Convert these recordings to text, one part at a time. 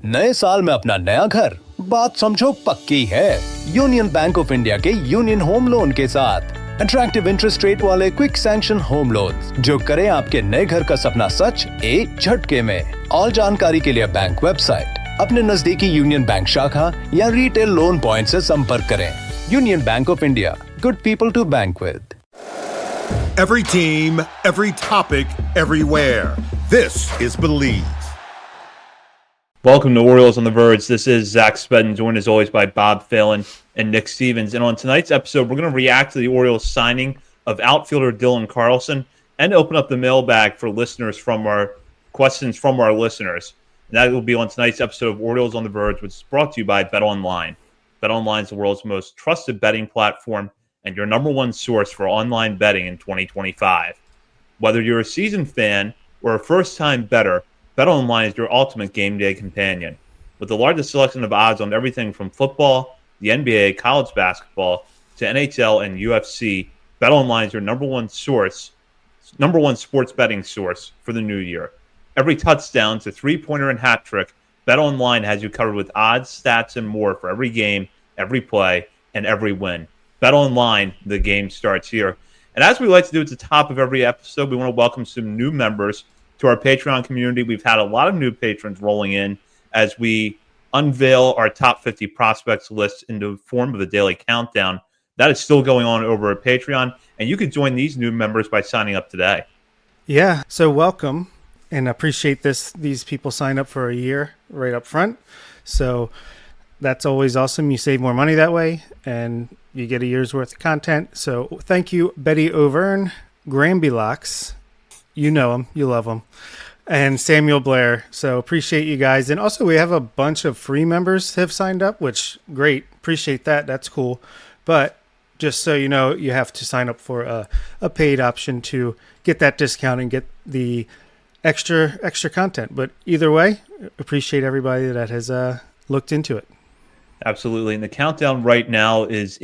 नए साल में अपना नया घर, बात समझो पक्की है। यूनियन बैंक ऑफ इंडिया के यूनियन होम लोन के साथ अट्रैक्टिव इंटरेस्ट रेट वाले क्विक सैंक्शन होम लोन्स जो करें आपके नए घर का सपना सच एक झटके में। और जानकारी के लिए बैंक वेबसाइट, अपने नजदीकी यूनियन बैंक शाखा या रिटेल लोन पॉइंट से संपर्क करें। Union Bank of India, good people to bank with. Every team, every topic, everywhere. This is Believe. Welcome to Orioles on the Verge. This is Zach Spedden, joined as always by Bob Phelan and Nick Stevens. And on tonight's episode, we're going to react to the Orioles signing of outfielder Dylan Carlson and open up the mailbag for listeners from our questions from our listeners. And that will be on tonight's episode of Orioles on the Verge, which is brought to you by BetOnline. BetOnline is the world's most trusted betting platform and your number one source for online betting in 2025. Whether you're a seasoned fan or a first-time bettor, BetOnline is your ultimate game day companion. With the largest selection of odds on everything from football, the NBA, college basketball, to NHL and UFC, BetOnline is your number one sports betting source for the new year. Every touchdown to three-pointer and hat trick, BetOnline has you covered with odds, stats, and more for every game, every play, and every win. BetOnline, the game starts here. And as we like to do at the top of every episode, we want to welcome some new members to our Patreon community. We've had a lot of new patrons rolling in as we unveil our top 50 prospects list in the form of a daily countdown. That is still going on over at Patreon, and you can join these new members by signing up today. Yeah, so welcome, and appreciate these people sign up for a year right up front. So that's always awesome. You save more money that way, and you get a year's worth of content. So thank you, Betty Overn, Grambylox. You know him, you love him, and Samuel Blair. So appreciate you guys. And also we have a bunch of free members have signed up, which great. Appreciate that. That's cool. But just so you know, you have to sign up for a paid option to get that discount and get the extra content. But either way, appreciate everybody that has looked into it. Absolutely. And the countdown right now is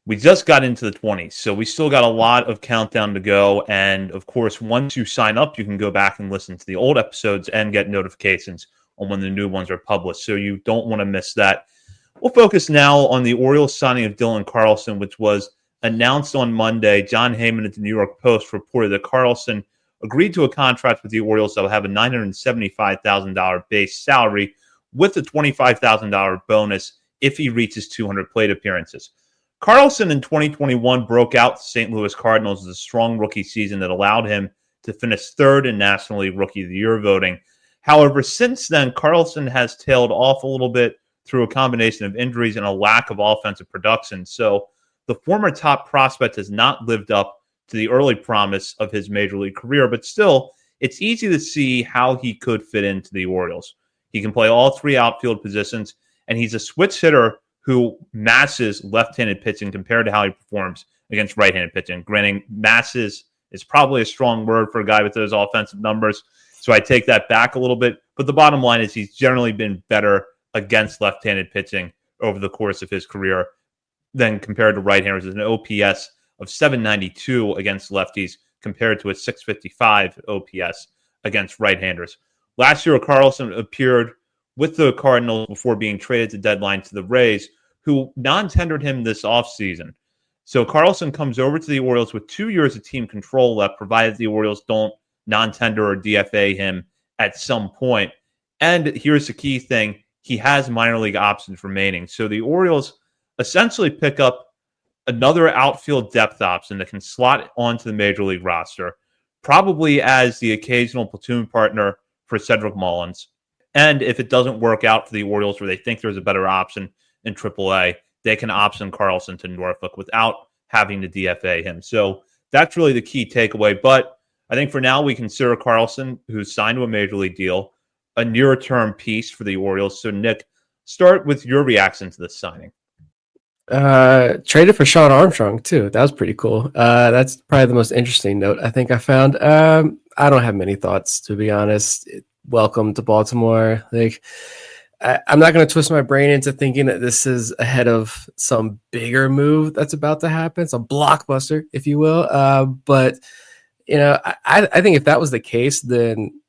we just got into the 20s, so we still got a lot of countdown to go. And of course, once you sign up, you can go back and listen to the old episodes and get notifications on when the new ones are published. So you don't want to miss that. We'll focus now on the Orioles signing of Dylan Carlson, which was announced on Monday. John Heyman at the New York Post reported that Carlson agreed to a contract with the Orioles that will have a $975,000 base salary with a $25,000 bonus if he reaches 200 plate appearances. Carlson in 2021 broke out the St. Louis Cardinals with a strong rookie season that allowed him to finish third in National League Rookie of the Year voting. However, since then, Carlson has tailed off a little bit through a combination of injuries and a lack of offensive production. So the former top prospect has not lived up to the early promise of his major league career, but still, it's easy to see how he could fit into the Orioles. He can play all three outfield positions, and he's a switch hitter who masses left-handed pitching compared to how he performs against right-handed pitching. Granted, masses is probably a strong word for a guy with those offensive numbers, so I take that back a little bit. But the bottom line is he's generally been better against left-handed pitching over the course of his career than compared to right-handers. There's an OPS of 792 against lefties compared to a 655 OPS against right-handers. Last year, Carlson appeared with the Cardinals before being traded to deadline to the Rays, who non-tendered him this offseason. So Carlson comes over to the Orioles with 2 years of team control left, provided the Orioles don't non-tender or DFA him at some point. And here's the key thing. He has minor league options remaining. So the Orioles essentially pick up another outfield depth option that can slot onto the major league roster, probably as the occasional platoon partner for Cedric Mullins. And if it doesn't work out for the Orioles where they think there's a better option in AAA, they can option Carlson to Norfolk without having to DFA him. So that's really the key takeaway. But I think for now we consider Carlson, who's signed to a major league deal, a near-term piece for the Orioles. So Nick, start with your reaction to this signing. Traded for Sean Armstrong too. That was pretty cool. That's probably the most interesting note I think I found. I don't have many thoughts, to be honest. Welcome to Baltimore. I'm not going to twist my brain into thinking that this is ahead of some bigger move that's about to happen, some blockbuster, if you will. But I think if that was the case, then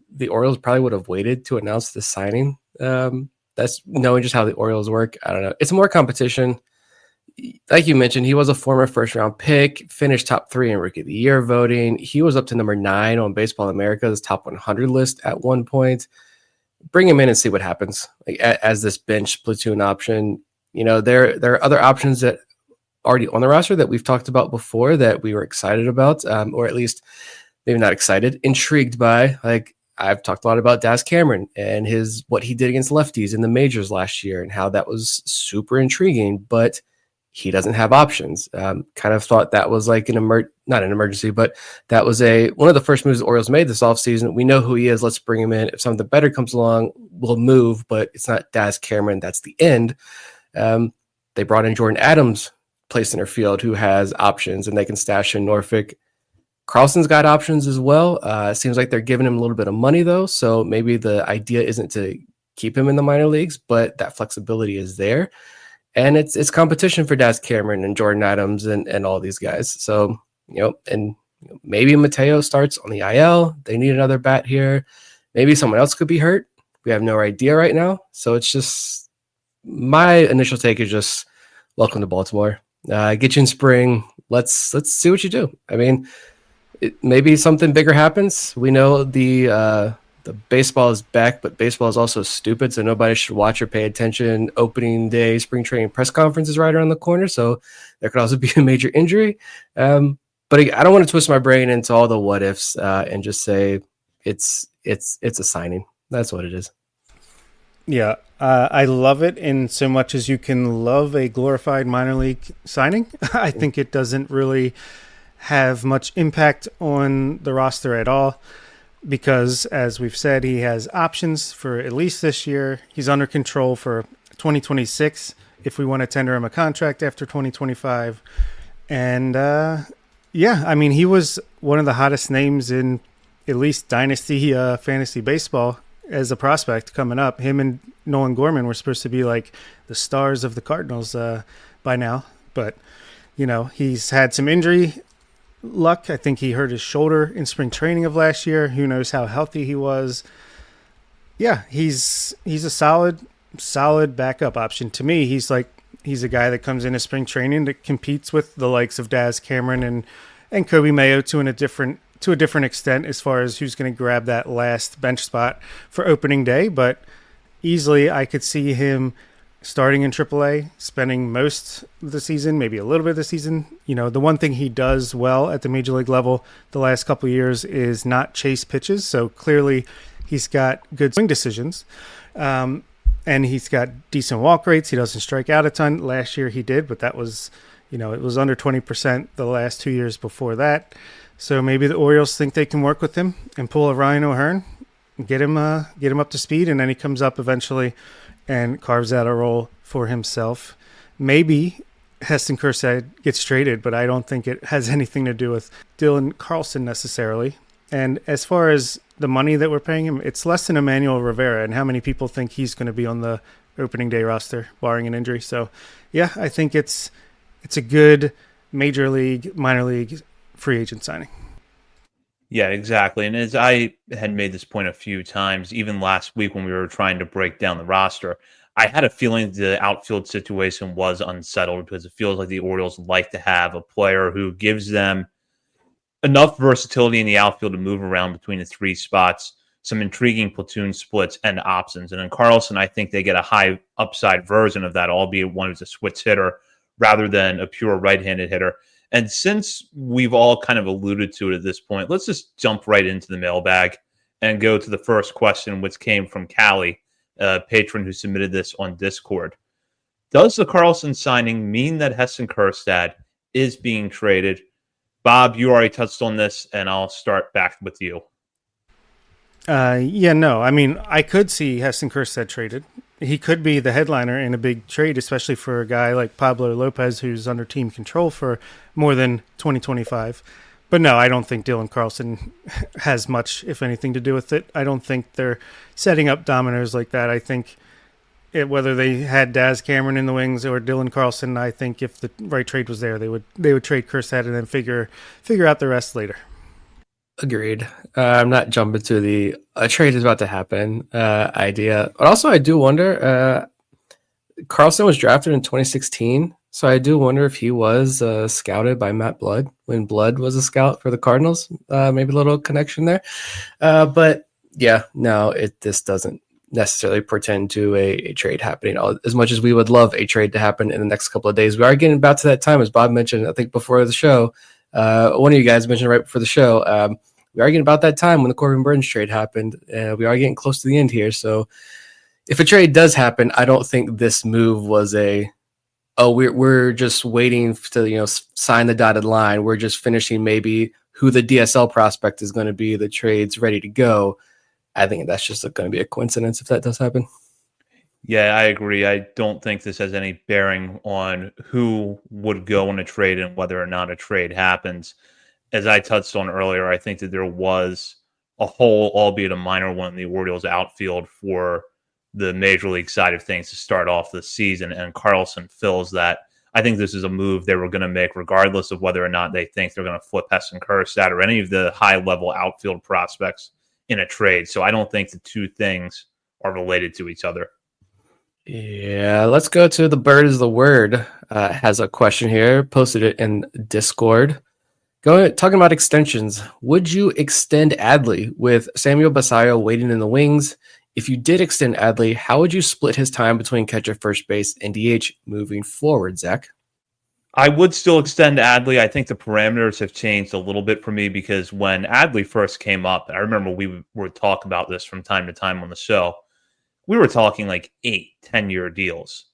the Orioles probably would have waited to announce the signing. That's knowing just how the Orioles work. I don't know. It's more competition. Like you mentioned, he was a former first-round pick, finished top 3 in Rookie of the Year voting. He was up to number 9 on Baseball America's top 100 list at one point. Bring him in and see what happens. Like as this bench platoon option, there are other options that already on the roster that we've talked about before that we were excited about, or at least maybe not excited, intrigued by. Like I've talked a lot about Daz Cameron and what he did against lefties in the majors last year and how that was super intriguing, but he doesn't have options. Kind of thought that was like not an emergency, but that was one of the first moves the Orioles made this offseason. We know who he is. Let's bring him in. If something better comes along, we'll move, but it's not Daz Cameron. That's the end. They brought in Jordan Adams, play center field, who has options, and they can stash in Norfolk. Carlson's got options as well. It seems like they're giving him a little bit of money, though, so maybe the idea isn't to keep him in the minor leagues, but that flexibility is there. And it's competition for Daz Cameron and Jordan Adams and all these guys. So, maybe Mateo starts on the IL. They need another bat here. Maybe someone else could be hurt. We have no idea right now. So it's just, my initial take is just welcome to Baltimore. Get you in spring. Let's see what you do. I mean, maybe something bigger happens. We know the baseball is back, but baseball is also stupid, so nobody should watch or pay attention. Opening day, spring training press conference is right around the corner, so there could also be a major injury. But I don't want to twist my brain into all the what ifs and just say it's a signing. That's what it is. Yeah, I love it in so much as you can love a glorified minor league signing. I think it doesn't really have much impact on the roster at all because, as we've said, he has options for at least this year. He's under control for 2026 if we want to tender him a contract after 2025. And, he was one of the hottest names in at least Dynasty fantasy baseball as a prospect coming up. Him and Nolan Gorman were supposed to be like the stars of the Cardinals by now. But, he's had some injury luck. I think he hurt his shoulder in spring training of last year. Who knows how healthy he was. Yeah, he's a solid backup option. To me, he's a guy that comes into spring training that competes with the likes of Daz Cameron and Kobe Mayo to a different extent as far as who's going to grab that last bench spot for opening day. But easily I could see him starting in AAA, spending most of the season, maybe a little bit of the season. The one thing he does well at the major league level the last couple of years is not chase pitches. So clearly he's got good swing decisions. And he's got decent walk rates. He doesn't strike out a ton. Last year he did, but that was, it was under 20% the last 2 years before that. So maybe the Orioles think they can work with him and pull a Ryan O'Hearn, get him up to speed, and then he comes up eventually and carves out a role for himself. Maybe Heston Kjerstad gets traded, but I don't think it has anything to do with Dylan Carlson necessarily. And as far as the money that we're paying him, it's less than Emmanuel Rivera, and how many people think he's going to be on the opening day roster, barring an injury. So, yeah, I think it's a good major league, minor league free agent signing. Yeah, exactly. And as I had made this point a few times, even last week when we were trying to break down the roster, I had a feeling the outfield situation was unsettled because it feels like the Orioles like to have a player who gives them enough versatility in the outfield to move around between the three spots, some intriguing platoon splits and options. And in Carlson, I think they get a high upside version of that, albeit one who's a switch hitter rather than a pure right-handed hitter. And since we've all kind of alluded to it at this point, let's just jump right into the mailbag and go to the first question, which came from Callie, a patron who submitted this on Discord. Does the Carlson signing mean that Heston Kjerstad is being traded? Bob, you already touched on this, and I'll start back with you. No. I mean, I could see Heston Kjerstad traded. He could be the headliner in a big trade, especially for a guy like Pablo Lopez, who's under team control for more than 2025. But no, I don't think Dylan Carlson has much, if anything, to do with it. I don't think they're setting up dominoes like that. I think whether they had Daz Cameron in the wings or Dylan Carlson, I think if the right trade was there, they would trade Kjerstad and then figure out the rest later. Agreed. I'm not jumping to the a trade is about to happen idea. But also, I do wonder. Carlson was drafted in 2016, so I do wonder if he was scouted by Matt Blood when Blood was a scout for the Cardinals. Maybe a little connection there. But yeah, no, this doesn't necessarily portend to a trade happening. As much as we would love a trade to happen in the next couple of days, we are getting about to that time, as Bob mentioned, I think before the show. One of you guys mentioned right before the show. We are getting about that time when the Corbin Burns trade happened. We are getting close to the end here. So if a trade does happen, I don't think this move was we're just waiting to sign the dotted line. We're just finishing maybe who the DSL prospect is going to be. The trade's ready to go. I think that's just going to be a coincidence if that does happen. Yeah, I agree. I don't think this has any bearing on who would go in a trade and whether or not a trade happens. As I touched on earlier, I think that there was a hole, albeit a minor one, in the Orioles outfield for the major league side of things to start off the season, and Carlson fills that. I think this is a move they were going to make regardless of whether or not they think they're going to flip Heston Kjerstad or any of the high-level outfield prospects in a trade. So I don't think the two things are related to each other. Yeah, let's go to the Bird is the Word. Has a question here, posted it in Discord. Talking about extensions, would you extend Adley with Samuel Basallo waiting in the wings? If you did extend Adley, how would you split his time between catcher, first base, and DH moving forward, Zach? I would still extend Adley. I think the parameters have changed a little bit for me because when Adley first came up, I remember we would talk about this from time to time on the show. We were talking like 8-10-year deals.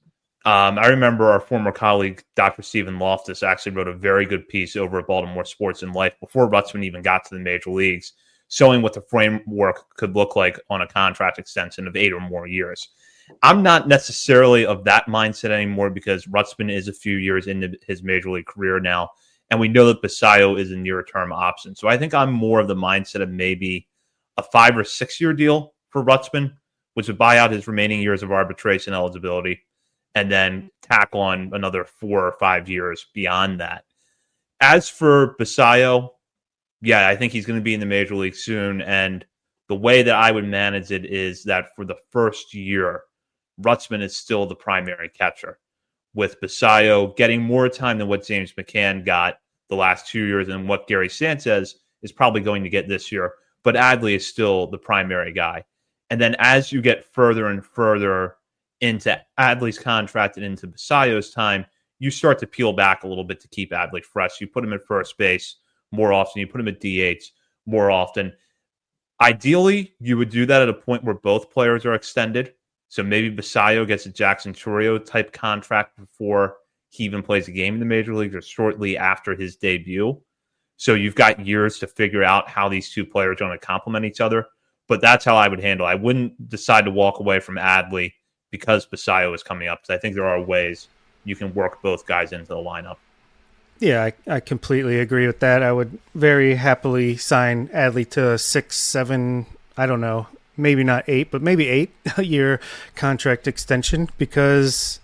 I remember our former colleague, Dr. Stephen Loftus, actually wrote a very good piece over at Baltimore Sports and Life before Rutzman even got to the major leagues, showing what the framework could look like on a contract extension of 8 or more years. I'm not necessarily of that mindset anymore because Rutzman is a few years into his major league career now, and we know that Basallo is a near-term option. So I think I'm more of the mindset of maybe a 5 or 6 year deal for Rutzman, which would buy out his remaining years of arbitration eligibility, and then tack on another 4 or 5 years beyond that. As for Basallo, yeah, I think he's going to be in the major league soon. And the way that I would manage it is that for the first year, Rutzman is still the primary catcher, with Basallo getting more time than what James McCann got the last 2 years and what Gary Sanchez is probably going to get this year. But Adley is still the primary guy. And then as you get further and further into Adley's contract and into Basallo's time, you start to peel back a little bit to keep Adley fresh. You put him at first base more often. You put him at DH more often. Ideally, you would do that at a point where both players are extended. So maybe Basallo gets a Jackson Chourio type contract before he even plays a game in the major leagues or shortly after his debut. So you've got years to figure out how these two players are going to complement each other. But that's how I would handle it. I wouldn't decide to walk away from Adley because Basallo is coming up, because I think there are ways you can work both guys into the lineup. Yeah, I completely agree with that. I would very happily sign Adley to a 6, 7, I don't know, maybe not 8, but maybe 8-year contract extension because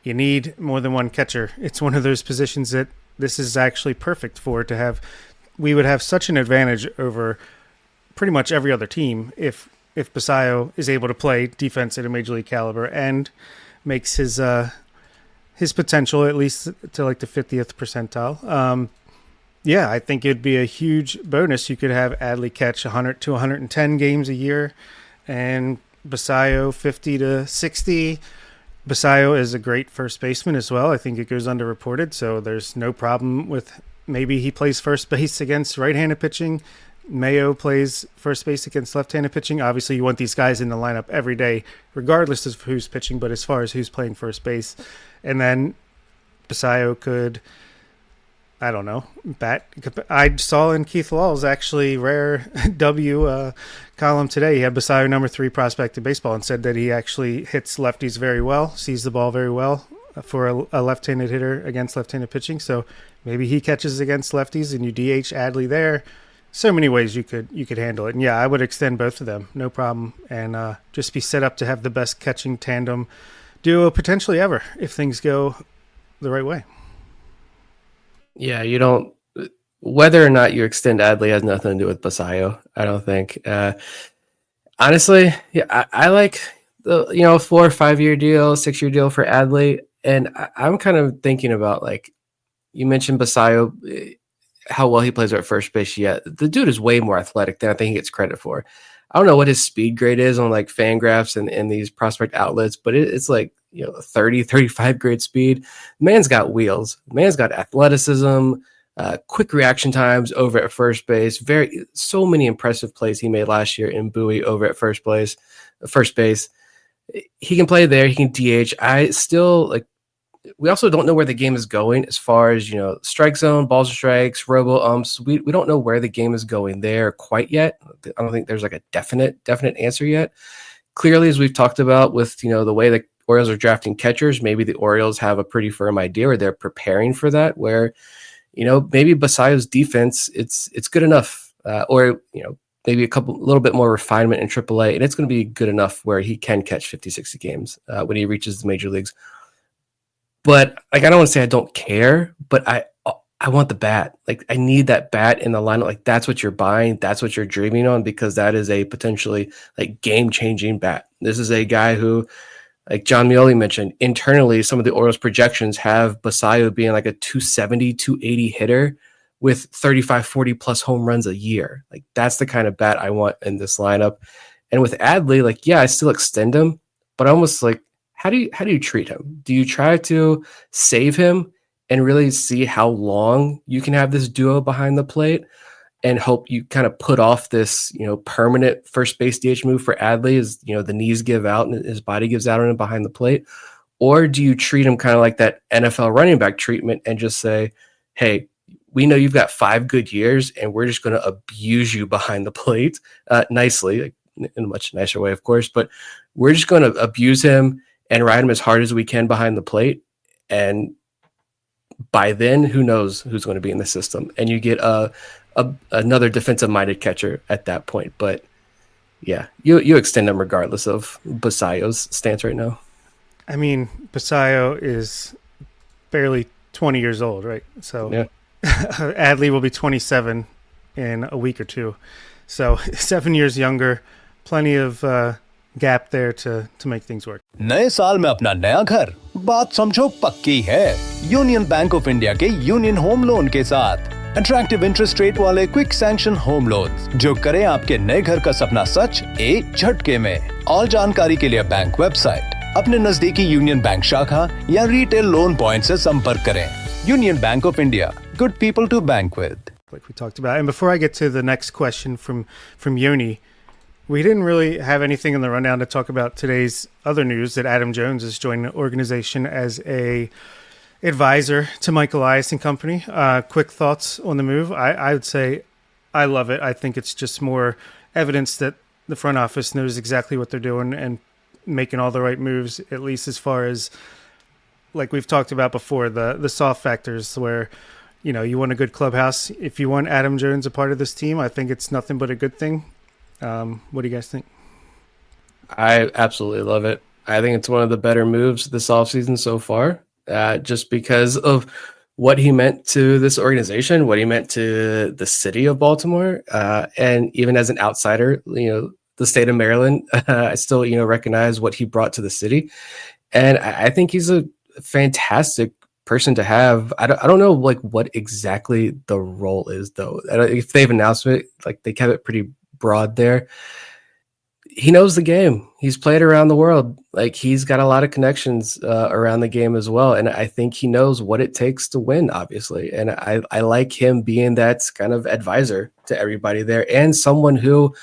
you need more than one catcher. It's one of those positions that this is actually perfect for to have. We would have such an advantage over pretty much every other team if Basallo is able to play defense at a major league caliber and makes his potential at least to like the 50th percentile. Yeah, I think it'd be a huge bonus. You could have Adley catch 100 to 110 games a year and Basallo 50 to 60. Basallo is a great first baseman as well. I think it goes underreported, so there's no problem with maybe he plays first base against right-handed pitching. Mayo plays first base against left-handed pitching. Obviously, you want these guys in the lineup every day, regardless of who's pitching, but as far as who's playing first base. And then Basallo could, I don't know, bat. I saw in Keith Law's actually rare W column today, he had Basallo number 3 prospect in baseball and said that he actually hits lefties very well, sees the ball very well for a left-handed hitter against left-handed pitching. So maybe he catches against lefties and you DH Adley there. So many ways you could handle it. And yeah, I would extend both of them, no problem. And just be set up to have the best catching tandem duo potentially ever if things go the right way. Yeah, you don't. whether or not you extend Adley has nothing to do with Basayo. I don't think. Honestly, yeah, I like the 4 or 5 year deal, 6 year deal for Adley, and I'm kind of thinking about, like you mentioned, Basayo, how well he plays at first base. Yet the dude is way more athletic than I think he gets credit for. I don't know what his speed grade is on like Fangraphs and these prospect outlets, but it's like 30, 35 grade speed. Man's got wheels. Man's got athleticism. Quick reaction times over at first base. So many impressive plays he made last year in Bowie over at first base. He can play there. He can DH. I still like. We also don't know where the game is going as far as strike zone, balls and strikes, robo umps. We don't know where the game is going there quite yet. I don't think there's like a definite answer yet. Clearly, as we've talked about with the way the Orioles are drafting catchers, maybe the Orioles have a pretty firm idea, or they're preparing for that, where maybe Basayo's defense, it's good enough, or maybe a little bit more refinement in AAA, and it's going to be good enough where he can catch 50, 60 games when he reaches the major leagues. But like, I don't want to say I don't care, but I want the bat. Like, I need that bat in the lineup. Like, that's what you're buying, that's what you're dreaming on, because that is a potentially like game-changing bat. This is a guy who, like John Mioli mentioned, internally, some of the Orioles projections have Basayo being like a 270, 280 hitter with 35, 40 plus home runs a year. Like, that's the kind of bat I want in this lineup. And with Adley, like, yeah, I still extend him, but almost like, how do you treat him? Do you try to save him and really see how long you can have this duo behind the plate and hope you kind of put off this, permanent first base DH move for Adley as, the knees give out and his body gives out on him behind the plate? Or do you treat him kind of like that NFL running back treatment and just say, hey, we know you've got 5 good years and we're just going to abuse you behind the plate nicely, like, in a much nicer way, of course, but we're just going to abuse him and ride him as hard as we can behind the plate. And by then, who knows who's going to be in the system. And you get another defensive-minded catcher at that point. But yeah, you extend him regardless of Basayo's stance right now. I mean, Basayo is barely 20 years old, right? So yeah. Adley will be 27 in a week or two. So 7 years younger, plenty of gap there to make things work. नए साल में अपना नया घर, बात समझो पक्की है यूनियन बैंक ऑफ इंडिया के यूनियन होम लोन के साथ। अट्रैक्टिव इंटरेस्ट रेट वाले क्विक सैंक्शन होम लोन्स जो करें आपके नए घर का सपना सच एक झटके में। और जानकारी के लिए बैंक वेबसाइट, अपने नजदीकी यूनियन बैंक शाखा या रिटेल लोन पॉइंट से संपर्क करें। Union Bank of India, good people to bank with. Like we talked about. And before I get to the next question from Yoni, we didn't really have anything in the rundown to talk about today's other news, that Adam Jones has joined the organization as a advisor to Michael Elias and company. Quick thoughts on the move. I would say I love it. I think it's just more evidence that the front office knows exactly what they're doing and making all the right moves, at least as far as, like we've talked about before, the soft factors where, you want a good clubhouse. If you want Adam Jones a part of this team, I think it's nothing but a good thing. What do you guys think? I absolutely love it. I think it's one of the better moves this offseason so far, just because of what he meant to this organization, what he meant to the city of Baltimore, and even as an outsider, the state of Maryland, I still, recognize what he brought to the city. And I think he's a fantastic person to have. I don't know like what exactly the role is though. If they've announced it, like they kept it pretty broad there. He knows the game. He's played around the world. Like he's got a lot of connections around the game as well. And I think he knows what it takes to win, obviously. And I like him being that kind of advisor to everybody there, and someone who,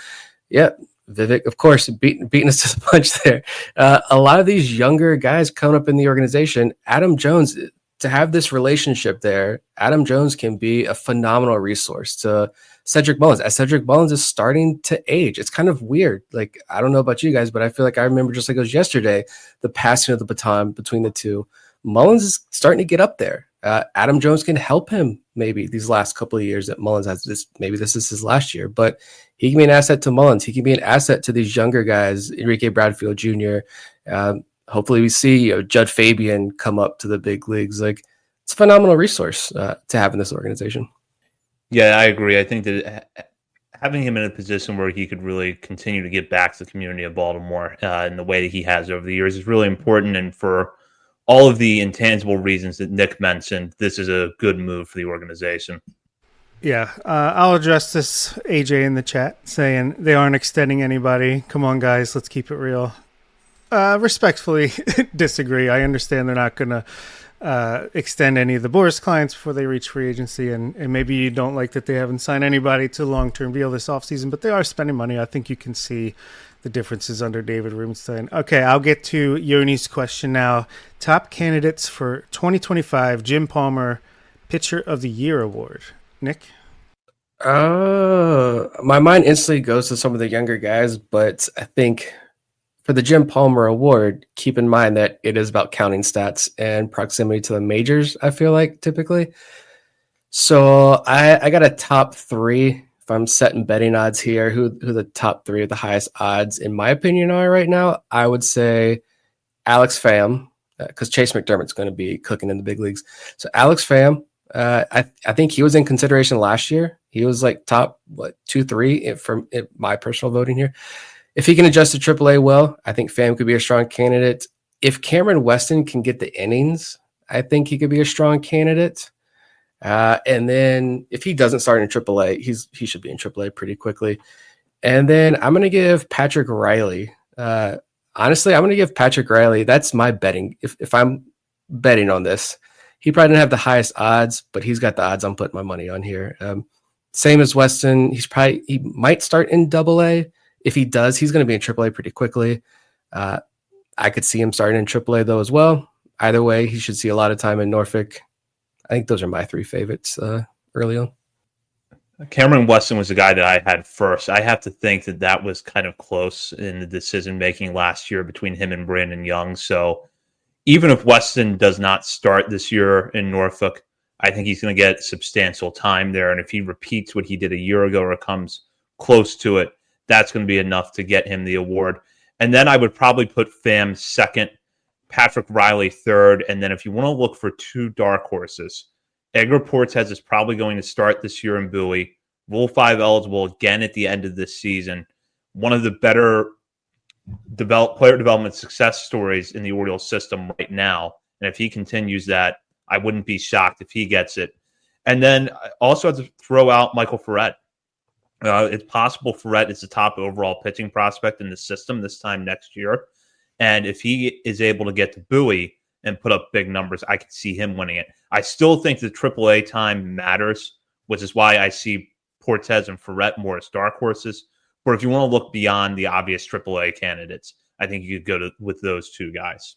Vivek, of course, beating us to the punch there. A lot of these younger guys coming up in the organization, Adam Jones, to have this relationship there, Adam Jones can be a phenomenal resource to Cedric Mullins, as Cedric Mullins is starting to age. It's kind of weird. Like, I don't know about you guys, but I feel like I remember just like it was yesterday, the passing of the baton between the two. Mullins is starting to get up there. Adam Jones can help him maybe these last couple of years that Mullins has this. Maybe this is his last year, but he can be an asset to Mullins. He can be an asset to these younger guys, Enrique Bradfield Jr. Hopefully we see Judd Fabian come up to the big leagues. Like, it's a phenomenal resource to have in this organization. Yeah, I agree. I think that having him in a position where he could really continue to give back to the community of Baltimore in the way that he has over the years is really important. And for all of the intangible reasons that Nick mentioned, this is a good move for the organization. Yeah, I'll address this AJ in the chat saying they aren't extending anybody. Come on, guys, let's keep it real. Respectfully disagree. I understand they're not going to extend any of the Boris clients before they reach free agency, and maybe you don't like that they haven't signed anybody to a long-term deal this offseason, but they are spending money. I think you can see the differences under David Rubenstein. Okay, I'll get to Yoni's question now. Top candidates for 2025 Jim Palmer Pitcher of the Year Award. Nick? My mind instantly goes to some of the younger guys, but I think for the Jim Palmer Award, keep in mind that it is about counting stats and proximity to the majors, I feel like, typically. So I got a top three. If I'm setting betting odds here, who the top three of the highest odds, in my opinion, are right now, I would say Alex Pham, because Chase McDermott's going to be cooking in the big leagues. So Alex Pham, I think he was in consideration last year. He was like top 2-3 from my personal voting here. If he can adjust to AAA well, I think Pham could be a strong candidate. If Cameron Weston can get the innings, I think he could be a strong candidate. And then if he doesn't start in AAA, he should be in AAA pretty quickly. And then I'm going to give Patrick Riley. Honestly, I'm going to give Patrick Riley. That's my betting. If I'm betting on this, he probably didn't have the highest odds, but he's got the odds I'm putting my money on here. Same as Weston. He might start in AA. If he does, he's going to be in AAA pretty quickly. I could see him starting in AAA though as well. Either way, he should see a lot of time in Norfolk. I think those are my three favorites early on. Cameron Weston was the guy that I had first. I have to think that was kind of close in the decision making last year between him and Brandon Young. So even if Weston does not start this year in Norfolk, I think he's going to get substantial time there. And if he repeats what he did a year ago or comes close to it, that's going to be enough to get him the award. And then I would probably put Pham second, Patrick Riley third. And then if you want to look for two dark horses, Edgar Portes is probably going to start this year in Bowie. Rule 5 eligible again at the end of this season. One of the better player development success stories in the Orioles system right now. And if he continues that, I wouldn't be shocked if he gets it. And then I also have to throw out Michael Ferret. It's possible Ferret is the top overall pitching prospect in the system this time next year. And if he is able to get to Bowie and put up big numbers, I could see him winning it. I still think the AAA time matters, which is why I see Portes and Ferret more as dark horses. But if you want to look beyond the obvious AAA candidates, I think you could go with those two guys.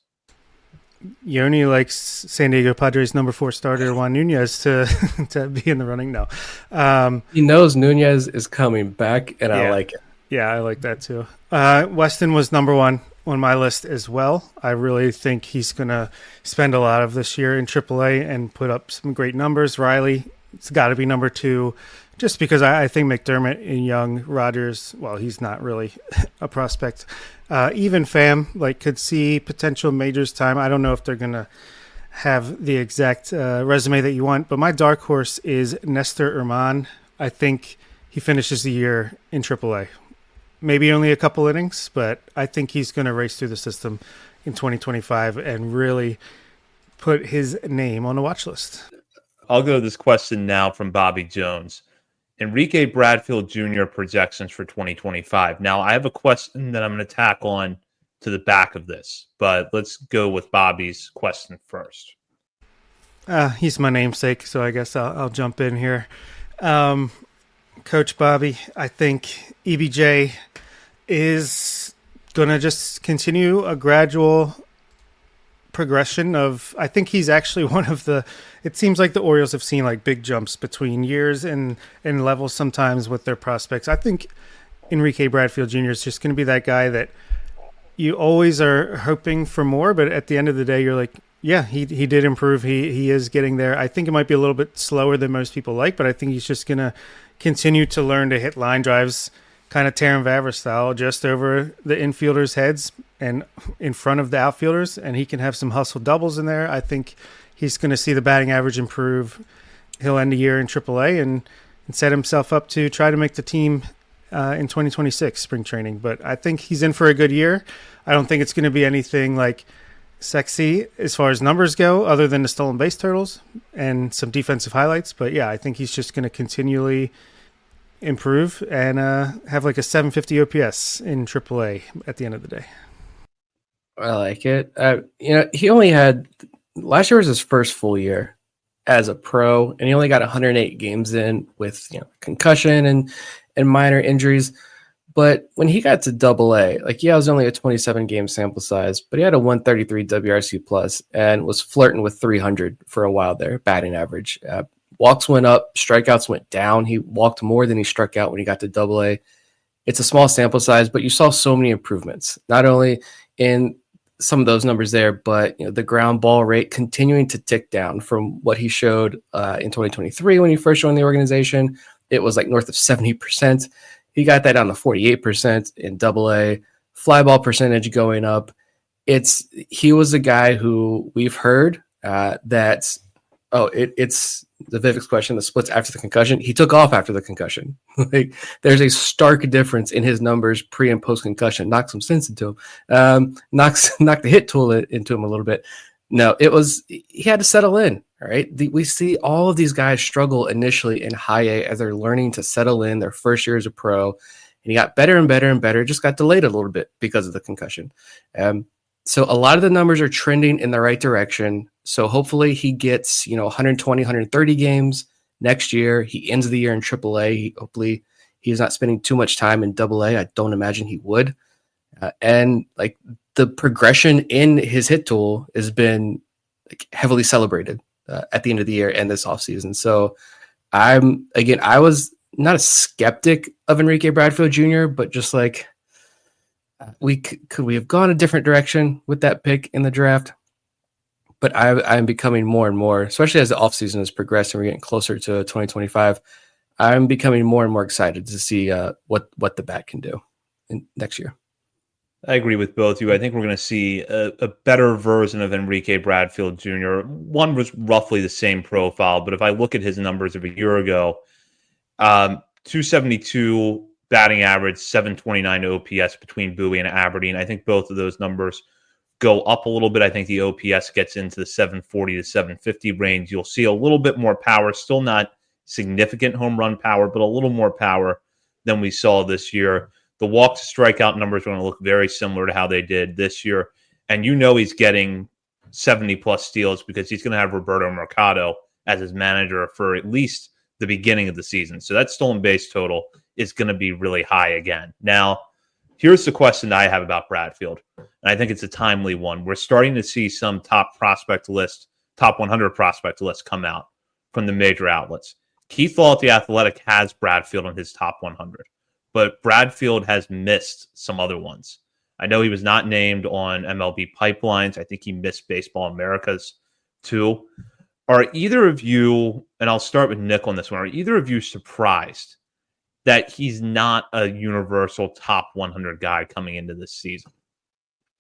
Yoni likes San Diego Padres number 4 starter Juan Nunez to be in the running now. He knows Nunez is coming back, and I like it. Yeah, I like that too. Weston was number 1 on my list as well. I really think he's going to spend a lot of this year in AAA and put up some great numbers. Riley, it's got to be number 2. Just because I think McDermott and Young, Rogers, well, he's not really a prospect. Even Pham, could see potential majors time. I don't know if they're going to have the exact resume that you want, but my dark horse is Nestor Herman. I think he finishes the year in AAA. Maybe only a couple innings, but I think he's going to race through the system in 2025 and really put his name on the watch list. I'll go to this question now from Bobby Jones. Enrique Bradfield Jr. projections for 2025. Now, I have a question that I'm going to tack on to the back of this, but let's go with Bobby's question first. He's my namesake, so I guess I'll jump in here. Coach Bobby, I think EBJ is going to just continue a gradual progression of, I think he's actually one of the, it seems like the Orioles have seen big jumps between years and levels sometimes with their prospects. I think Enrique Bradfield Jr. is just going to be that guy that you always are hoping for more, but at the end of the day, you're like, yeah, he did improve. He is getting there. I think it might be a little bit slower than most people like, but I think he's just going to continue to learn to hit line drives, kind of Taron Vavra style, just over the infielders' heads and in front of the outfielders, and he can have some hustle doubles in there. I think he's going to see the batting average improve. He'll end the year in AAA, and and set himself up to try to make the team in 2026 spring training. But I think he's in for a good year. I don't think it's going to be anything like sexy as far as numbers go, other than the stolen base totals and some defensive highlights. But yeah, I think he's just going to continually improve and have like a 750 OPS in AAA at the end of the day. I like it. He only had last year was his first full year as a pro, and he only got 108 games in with concussion and minor injuries. But when he got to AA, it was only a 27 game sample size, but he had a 133 WRC plus and was flirting with 300 for a while there, batting average. Walks went up, strikeouts went down. He walked more than he struck out when he got to AA. It's a small sample size, but you saw so many improvements, not only in some of those numbers there, but the ground ball rate continuing to tick down from what he showed in 2023 when he first joined the organization. It was like north of 70%. He got that down to 48% in AA. Fly ball percentage going up. He was a guy who we've heard it's the Vivek's question, the splits after the concussion. He took off after the concussion. There's a stark difference in his numbers pre and post concussion. Knocked some sense into him. Knocked the hit tool into him a little bit. No, he had to settle in. All right. We see all of these guys struggle initially in high A as they're learning to settle in their first year as a pro. And he got better and better and better. Just got delayed a little bit because of the concussion. So a lot of the numbers are trending in the right direction. So hopefully he gets, 120, 130 games next year. He ends the year in AAA. Hopefully he's not spending too much time in AA. I don't imagine he would. And the progression in his hit tool has been heavily celebrated at the end of the year and this offseason. So I was not a skeptic of Enrique Bradfield Jr., but just could we have gone a different direction with that pick in the draft? But I'm becoming more and more, especially as the offseason has progressed and we're getting closer to 2025, I'm becoming more and more excited to see what the bat can do next year. I agree with both of you. I think we're going to see a better version of Enrique Bradfield Jr. One was roughly the same profile, but if I look at his numbers of a year ago, 272 batting average, 729 OPS between Bowie and Aberdeen. I think both of those numbers go up a little bit. I think the OPS gets into the 740 to 750 range. You'll see a little bit more power, still not significant home run power, but a little more power than we saw this year. The walk to strikeout numbers are going to look very similar to how they did this year. And he's getting 70 plus steals because he's going to have Roberto Mercado as his manager for at least the beginning of the season. So that stolen base total is going to be really high again. Now, here's the question I have about Bradfield. And I think it's a timely one. We're starting to see some top 100 prospect lists come out from the major outlets. Keith Law at The Athletic has Bradfield on his top 100. But Bradfield has missed some other ones. I know he was not named on MLB Pipelines. I think he missed Baseball Americas too. Are either of you, and I'll start with Nick on this one, are either of you surprised that he's not a universal top 100 guy coming into this season?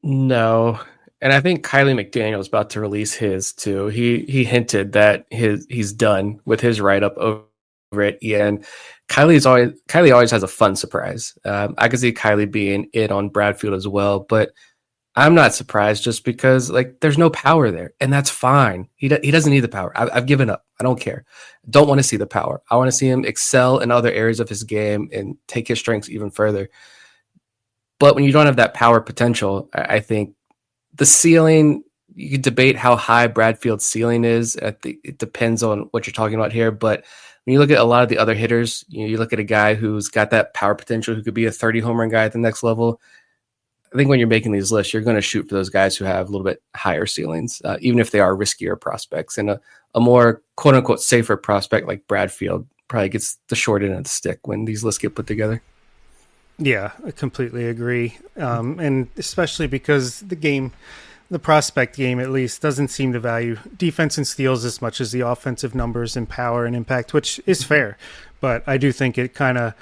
No. And I think Kylie McDaniel is about to release his too. He hinted that he's done with his write-up over at EN. Kylie always has a fun surprise. I could see Kylie being in on Bradfield as well, but I'm not surprised just because there's no power there, and that's fine. He doesn't need the power. I've given up. I don't care. Don't want to see the power. I want to see him excel in other areas of his game and take his strengths even further. But when you don't have that power potential, I think the ceiling, you could debate how high Bradfield's ceiling is. It depends on what you're talking about here, but when you look at a lot of the other hitters, you look at a guy who's got that power potential, who could be a 30 home run guy at the next level. I think when you're making these lists, you're going to shoot for those guys who have a little bit higher ceilings, even if they are riskier prospects. And a more quote unquote safer prospect like Bradfield probably gets the short end of the stick when these lists get put together. Yeah, I completely agree. And especially because the prospect game at least doesn't seem to value defense and steals as much as the offensive numbers and power and impact, which is fair. But I do think it kind of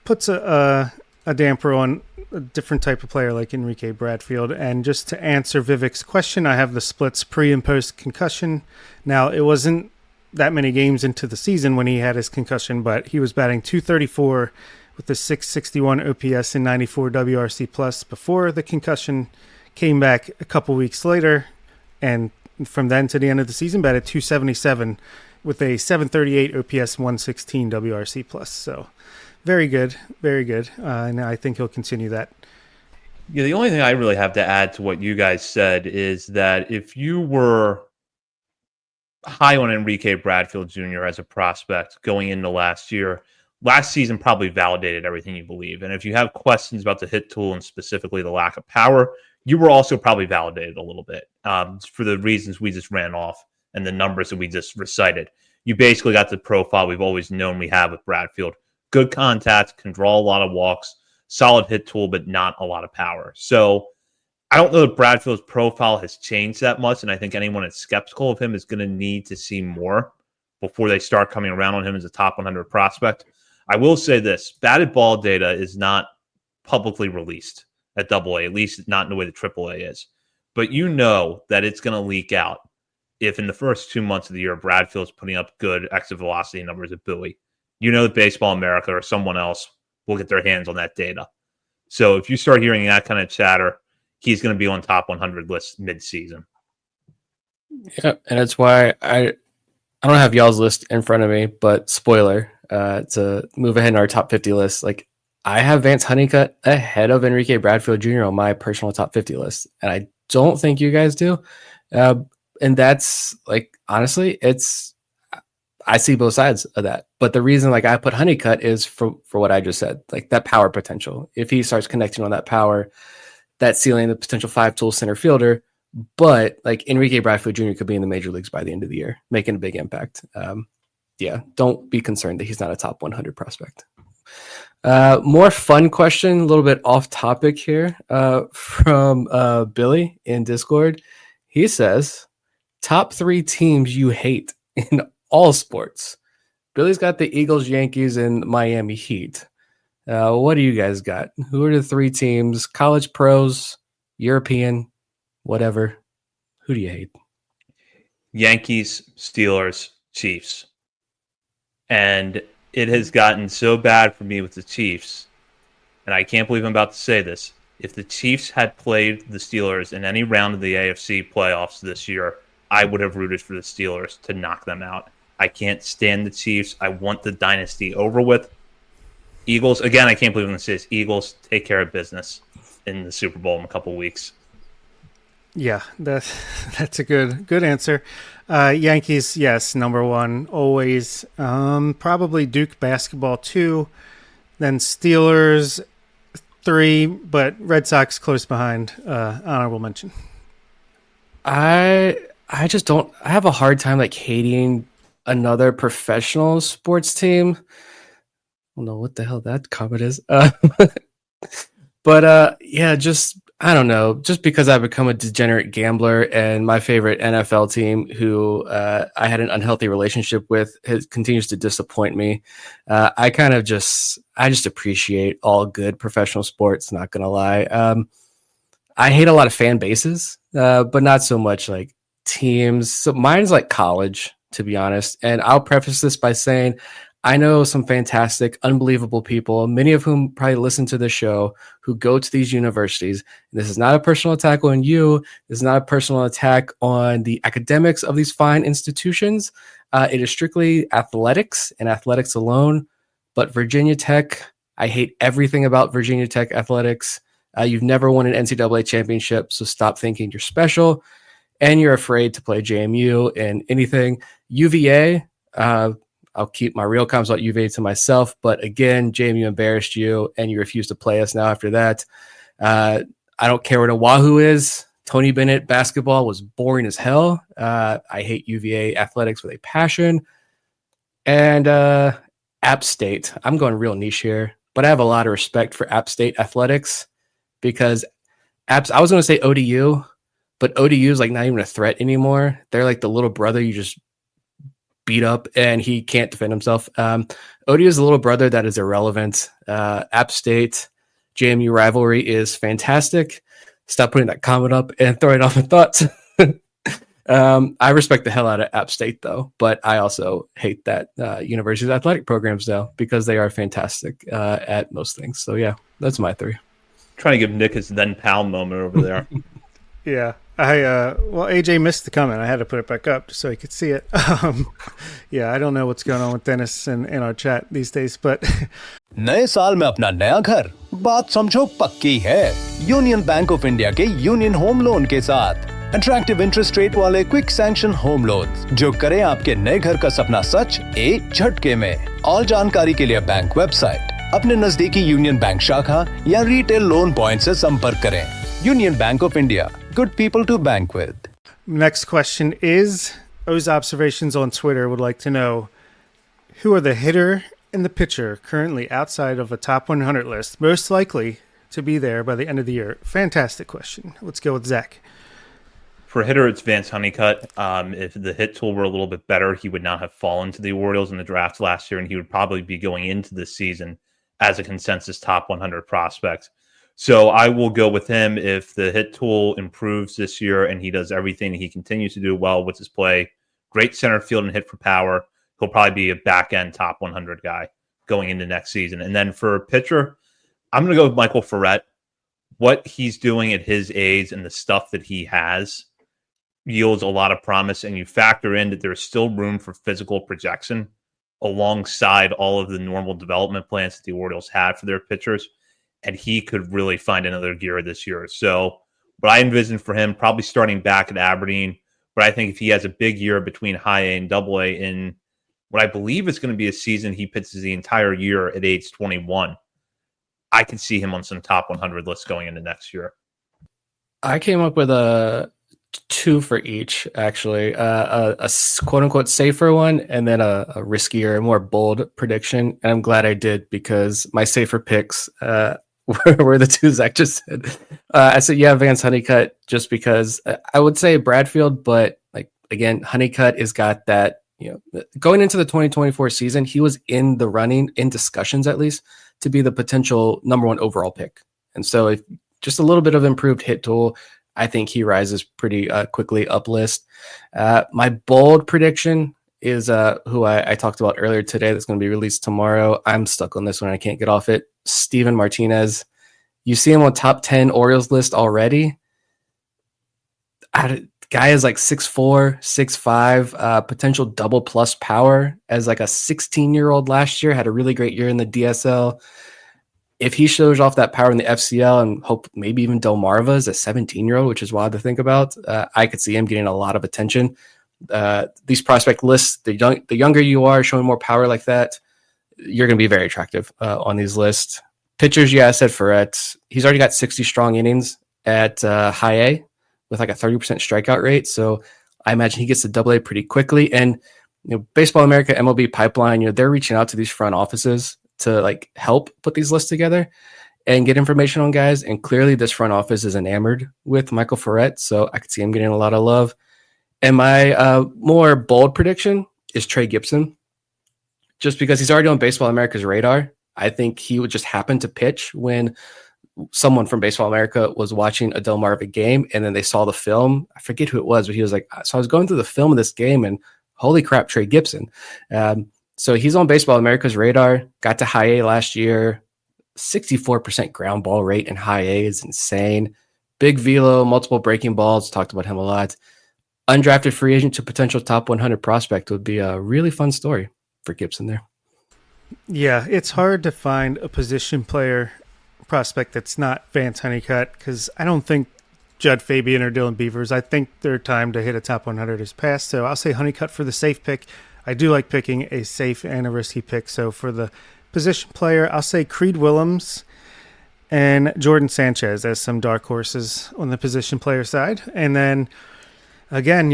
puts a damper on a different type of player like Enrique Bradfield. And just to answer Vivek's question, I have the splits pre and post concussion. Now, it wasn't that many games into the season when he had his concussion, but he was batting .234 with a 661 OPS and 94 WRC plus before the concussion. Came back a couple weeks later, and from then to the end of the season, batted .277 with a 738 OPS, 116 WRC plus. So very good, very good. And I think he'll continue that. Yeah, the only thing I really have to add to what you guys said is that if you were high on Enrique Bradfield Jr. as a prospect going into last season probably validated everything you believe. And if you have questions about the hit tool and specifically the lack of power, you were also probably validated a little bit for the reasons we just ran off and the numbers that we just recited. You basically got the profile we've always known we have with Bradfield. Good contact, can draw a lot of walks, solid hit tool, but not a lot of power. So I don't know if Bradfield's profile has changed that much, and I think anyone that's skeptical of him is going to need to see more before they start coming around on him as a top 100 prospect. I will say this, batted ball data is not publicly released at AA, at least not in the way the AAA is. But you know that it's going to leak out if in the first 2 months of the year Bradfield's putting up good exit velocity numbers at Bowie. You know that Baseball America or someone else will get their hands on that data. So if you start hearing that kind of chatter, he's going to be on top 100 lists mid-season. Yeah, and that's why I don't have y'all's list in front of me, but spoiler, to move ahead in our top 50 list, like I have Vance Honeycutt ahead of Enrique Bradfield Jr. on my personal top 50 list, and I don't think you guys do. And that's like, honestly, I see both sides of that. But the reason like I put Honeycutt is for what I just said, like that power potential. If he starts connecting on that power, that ceiling, the potential 5-tool center fielder, but like Enrique Bradfield Jr. could be in the major leagues by the end of the year, making a big impact. Yeah, don't be concerned that he's not a top 100 prospect. More fun question, a little bit off topic here from Billy in Discord. He says, top 3 teams you hate in all sports. Billy's got the Eagles, Yankees, and Miami Heat. What do you guys got? Who are the 3 teams? College, pros, European, whatever. Who do you hate? Yankees, Steelers, Chiefs. And it has gotten so bad for me with the Chiefs, and I can't believe I'm about to say this. If the Chiefs had played the Steelers in any round of the AFC playoffs this year, I would have rooted for the Steelers to knock them out. I can't stand the Chiefs. I want the dynasty over with. Eagles, again, I can't believe I'm going to say this. Eagles take care of business in the Super Bowl in a couple weeks. Yeah, that's a good answer. Yankees, yes, number 1, always. Probably Duke basketball 2, then Steelers 3, but Red Sox close behind. Honorable mention. I just don't. I have a hard time like hating another professional sports team. I don't know what the hell that comment is. But yeah, just I don't know. Just because I've become a degenerate gambler and my favorite NFL team, who I had an unhealthy relationship with, continues to disappoint me. I just appreciate all good professional sports. Not gonna lie. I hate a lot of fan bases, but not so much like teams. So mine's like college, to be honest. And I'll preface this by saying I know some fantastic, unbelievable people, many of whom probably listen to the show, who go to these universities. This is not a personal attack on you. This is not a personal attack on the academics of these fine institutions. It is strictly athletics and athletics alone. But Virginia Tech, I hate everything about Virginia Tech athletics. You've never won an NCAA championship, so stop thinking you're special. And you're afraid to play JMU and anything. UVA, I'll keep my real comments about UVA to myself. But again, JMU embarrassed you, and you refuse to play us now after that. I don't care what Oahu is. Tony Bennett basketball was boring as hell. I hate UVA athletics with a passion. And App State, I'm going real niche here, but I have a lot of respect for App State athletics because I was going to say ODU, but ODU is like not even a threat anymore. They're like the little brother you just beat up and he can't defend himself. ODU is the little brother that is irrelevant. App State JMU rivalry is fantastic. Stop putting that comment up and throwing off my thoughts. I respect the hell out of App State, though, but I also hate that university's athletic programs, though, because they are fantastic at most things. So, yeah, that's my 3. Trying to give Nick his then pal moment over there. Yeah. Well, AJ missed the comment. I had to put it back up just so he could see it. Yeah, I don't know what's going on with Dennis in our chat these days, but नए साल में अपना नया घर, बात समझो पक्की है यूनियन बैंक ऑफ इंडिया के यूनियन होम लोन के साथ। अट्रैक्टिव इंटरेस्ट रेट वाले क्विक सैंक्शन होम लोन्स जो करें आपके नए घर का सपना सच एक झटके में। और जानकारी के लिए बैंक वेबसाइट, अपने नजदीकी यूनियन बैंक शाखा या रिटेल लोन पॉइंट से संपर्क करें। Union Bank of India, good people to bank with. next question is O's observations on Twitter would like to know who are the hitter and the pitcher currently outside of a top 100 list most likely to be there by the end of the year. Fantastic question. Let's go with Zach. For hitter, it's Vance Honeycutt. If the hit tool were a little bit better, he would not have fallen to the Orioles in the draft last year, and he would probably be going into this season as a consensus top 100 prospect. So I will go with him. If the hit tool improves this year and he does everything he continues to do well with his play, great center field and hit for power, he'll probably be a back-end top 100 guy going into next season. And then for pitcher, I'm going to go with Michael Ferret. What he's doing at his age and the stuff that he has yields a lot of promise, and you factor in that there's still room for physical projection alongside all of the normal development plans that the Orioles have for their pitchers, and he could really find another gear this year. So what I envision for him, probably starting back at Aberdeen, but I think if he has a big year between high A and double A in what I believe is going to be a season he pitches the entire year at age 21, I could see him on some top 100 lists going into next year. I came up with a 2 for each, actually. A quote-unquote safer one and then a riskier, more bold prediction. And I'm glad I did, because my safer picks were the 2 Zach just said. I said, yeah, Vance Honeycutt, just because I would say Bradfield, but like again, Honeycutt has got that, going into the 2024 season, he was in the running, in discussions at least, to be the potential number 1 overall pick. And so if just a little bit of improved hit tool, I think he rises pretty quickly up list. My bold prediction is who I talked about earlier today that's going to be released tomorrow. I'm stuck on this one. I can't get off it. Steven Martinez. You see him on top 10 Orioles list already. Guy is like 6'4", 6'5", potential double plus power as like a 16-year-old last year, had a really great year in the DSL. If he shows off that power in the FCL and hope maybe even Delmarva as a 17-year-old, which is wild to think about, I could see him getting a lot of attention. These prospect lists, the younger you are, showing more power like that, you're going to be very attractive on these lists. Pitchers, yeah, I said Ferret. He's already got 60 strong innings at high A with like a 30% strikeout rate. So I imagine he gets to double A pretty quickly. And Baseball America, MLB Pipeline, they're reaching out to these front offices to like help put these lists together and get information on guys. And clearly this front office is enamored with Michael Ferret. So I could see him getting a lot of love. And my more bold prediction is Trey Gibson, just because he's already on Baseball America's radar. I think he would just happen to pitch when someone from Baseball America was watching a Delmarva game, and then they saw the film. I forget who it was, but he was like, so I was going through the film of this game and holy crap, Trey Gibson. So he's on Baseball America's radar, got to high A last year, 64% ground ball rate in high A is insane. Big velo, multiple breaking balls, talked about him a lot. Undrafted free agent to potential top 100 prospect would be a really fun story for Gibson there. Yeah, it's hard to find a position player prospect that's not Vance Honeycutt, because I don't think Judd Fabian or Dylan Beavers, I think their time to hit a top 100 is past. So I'll say Honeycutt for the safe pick. I do like picking a safe and a risky pick. So for the position player, I'll say Creed Willems and Jordan Sanchez as some dark horses on the position player side. And then again,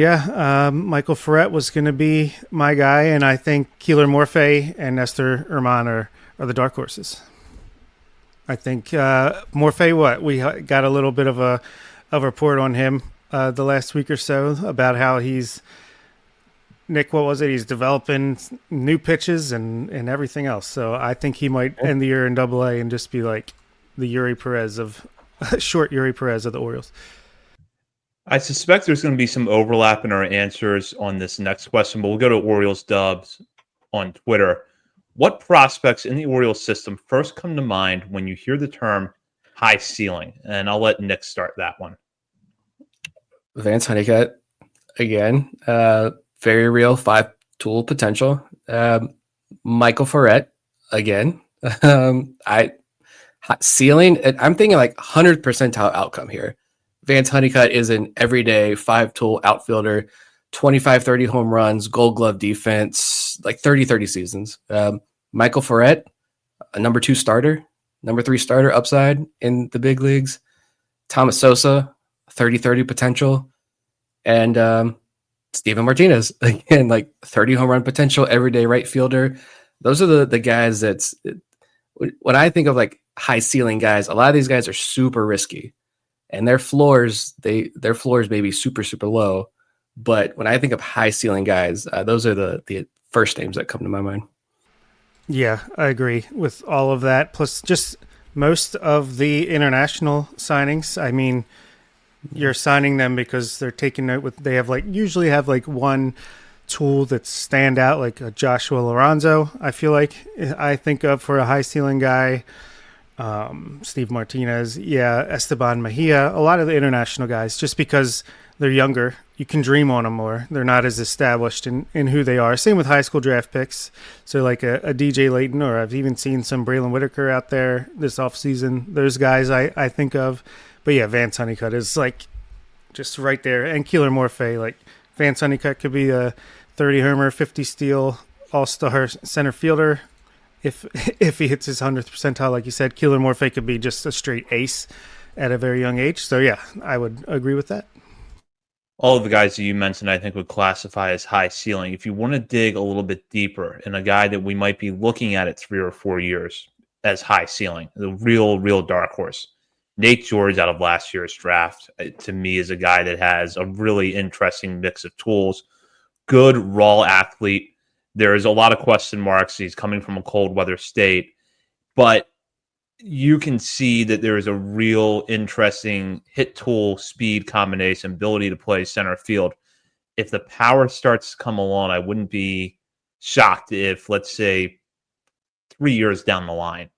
Michael Ferret was going to be my guy, and I think Keeler Morphe and Nestor Herman are the dark horses. I think Morphe, we got a little bit of a report on him the last week or so about how he's, Nick, what was it? He's developing new pitches and everything else. So I think he might end the year in Double A and just be like the short Yuri Perez of the Orioles. I suspect there's going to be some overlap in our answers on this next question, but we'll go to Orioles Dubs on Twitter. What prospects in the Orioles system first come to mind when you hear the term high ceiling? And I'll let Nick start that one. Vance Honeycutt, again, very real 5-tool potential. Michael Ferret, again. Ceiling, I'm thinking like 100th percentile outcome here. Vance Honeycutt is an everyday 5-tool outfielder, 25-30 home runs, gold glove defense, like 30 seasons. Michael Ferret, a number 2 starter, number 3 starter upside in the big leagues. Thomas Sosa, 30-30 potential. And Steven Martinez, again, like 30 home run potential, everyday right fielder. Those are the guys when I think of like high ceiling guys, a lot of these guys are super risky. And their floors may be super, super low. But when I think of high ceiling guys, those are the first names that come to my mind. Yeah, I agree with all of that. Plus, just most of the international signings. I mean, you're signing them because they're taking note with. They have usually have one tool that stand out, like a Joshua Lorenzo. I think of for a high ceiling guy. Steve Martinez, Esteban Mejia, a lot of the international guys, just because they're younger, you can dream on them more. They're not as established in who they are. Same with high school draft picks. So like a DJ Layton, or I've even seen some Braylon Whitaker out there this offseason. Those guys I think of. But yeah, Vance Honeycutt is just right there. And Keeler Morphe, Vance Honeycutt could be a 30 homer, 50 steal, all-star center fielder. If he hits his 100th percentile, like you said, Keeler Morphe could be just a straight ace at a very young age. So, yeah, I would agree with that. All of the guys that you mentioned, I think, would classify as high ceiling. If you want to dig a little bit deeper in a guy that we might be looking at 3 or 4 years as high ceiling, the real dark horse, Nate George out of last year's draft, to me, is a guy that has a really interesting mix of tools, good raw athlete. There's a lot of question marks. He's coming from a cold weather state, but you can see that there is a real interesting hit tool speed combination, ability to play center field. If the power starts to come along, I wouldn't be shocked if, let's say, 3 years down the line,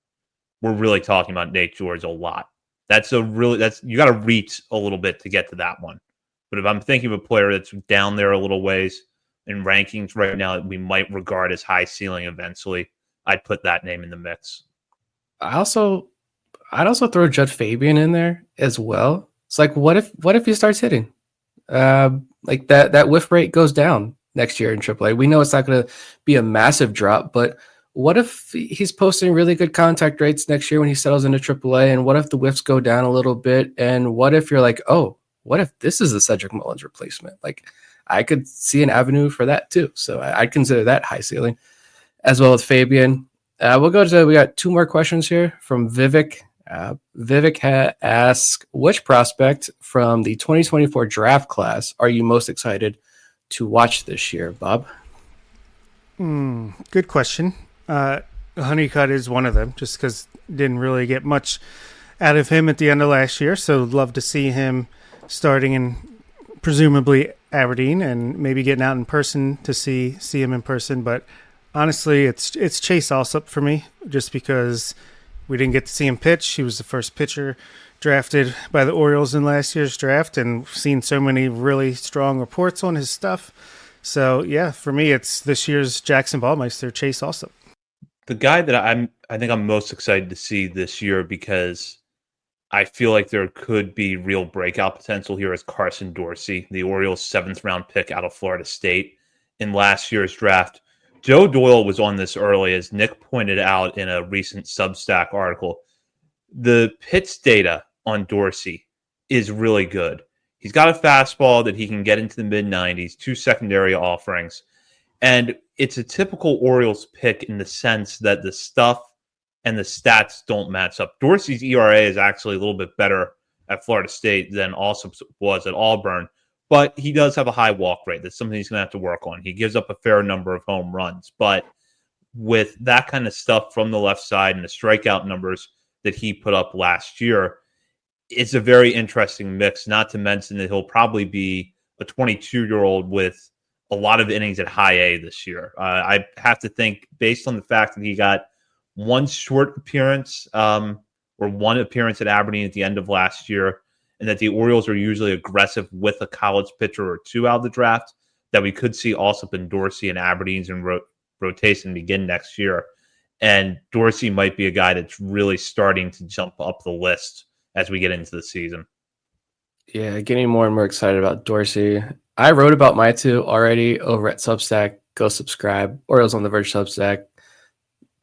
we're really talking about Nate George a lot. You got to reach a little bit to get to that one. But if I'm thinking of a player that's down there a little ways in rankings right now that we might regard as high ceiling eventually, I'd put that name in the mix. I'd also throw Judd Fabian in there as well. It's like, what if he starts hitting? That whiff rate goes down next year in AAA. We know it's not going to be a massive drop, but what if he's posting really good contact rates next year when he settles into AAA? And what if the whiffs go down a little bit? And what if you're like, oh, what if this is the Cedric Mullins replacement? I could see an avenue for that too. So I'd consider that high ceiling, as well as Fabian. We got 2 more questions here from Vivek. Vivek asks, which prospect from the 2024 draft class are you most excited to watch this year, Bob? Good question. Honeycutt is one of them, just because didn't really get much out of him at the end of last year. So love to see him starting in presumably Aberdeen and maybe getting out in person to see him in person. But honestly, it's Chase Alsop for me, just because we didn't get to see him pitch. He was the first pitcher drafted by the Orioles in last year's draft, and seen so many really strong reports on his stuff. So yeah, for me, it's this year's Jackson Ballmeister, Chase Alsop. The guy that I think I'm most excited to see this year, because I feel like there could be real breakout potential here, is Carson Dorsey, the Orioles' 7th round pick out of Florida State in last year's draft. Joe Doyle was on this early, as Nick pointed out in a recent Substack article. The pitch data on Dorsey is really good. He's got a fastball that he can get into the mid-90s, 2 secondary offerings. And it's a typical Orioles pick in the sense that the stuff and the stats don't match up. Dorsey's ERA is actually a little bit better at Florida State than Alsop was at Auburn, but he does have a high walk rate. That's something he's going to have to work on. He gives up a fair number of home runs, but with that kind of stuff from the left side and the strikeout numbers that he put up last year, it's a very interesting mix, not to mention that he'll probably be a 22-year-old with a lot of innings at high A this year. I have to think, based on the fact that he got one short appearance or one appearance at Aberdeen at the end of last year, and that the Orioles are usually aggressive with a college pitcher or two out of the draft, that we could see Alsop and Dorsey and Aberdeen's in rotation begin next year. And Dorsey might be a guy that's really starting to jump up the list as we get into the season. Yeah, getting more and more excited about Dorsey. I wrote about my two already over at Substack. Go subscribe. Orioles on the Verge Substack.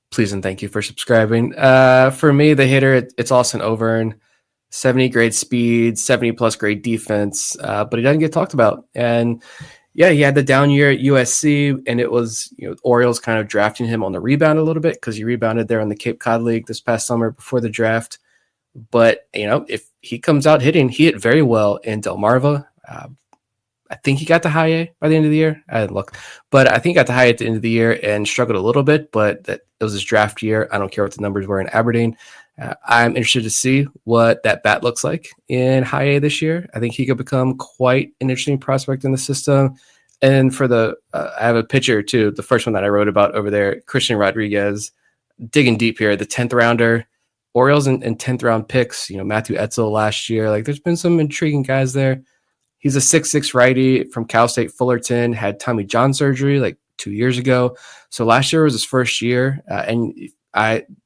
Please and thank you for subscribing. For me, the hitter, it's Austin Overn. 70 grade speed, 70 plus grade defense, but he doesn't get talked about. And yeah, he had the down year at USC, and it was, Orioles kind of drafting him on the rebound a little bit because he rebounded there in the Cape Cod League this past summer before the draft. But, if he comes out hitting, he hit very well in Delmarva. I think he got the high A by the end of the year. I didn't look, but I think he got the high A at the end of the year and struggled a little bit, but that it was his draft year. I don't care what the numbers were in Aberdeen. I'm interested to see what that bat looks like in high A this year. I think he could become quite an interesting prospect in the system. And for I have a pitcher too, the first one that I wrote about over there, Christian Rodriguez, digging deep here, the 10th rounder, Orioles and 10th round picks, Matthew Etzel last year. Like, there's been some intriguing guys there. He's a 6'6" righty from Cal State Fullerton, had Tommy John surgery like 2 years ago. So last year was his first year. And